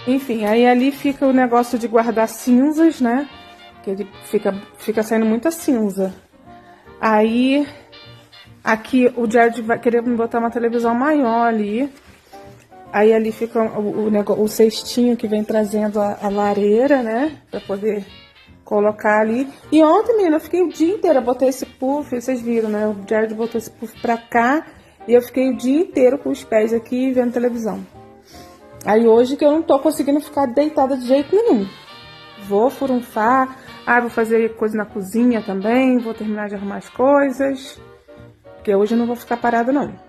Enfim, aí ali fica o negócio de guardar cinzas, né? Que ele fica saindo muita cinza. Aí, aqui o Jared vai querer me botar uma televisão maior ali. Aí ali fica o cestinho que vem trazendo a lareira, né? Pra poder colocar ali. E ontem, menina, eu fiquei o dia inteiro, eu botei esse puff, vocês viram, né? O Jared botou esse puff pra cá e eu fiquei o dia inteiro com os pés aqui vendo televisão. Aí hoje que eu não tô conseguindo ficar deitada de jeito nenhum. Vou furunfar, vou fazer coisa na cozinha também, vou terminar de arrumar as coisas. Porque hoje eu não vou ficar parada não.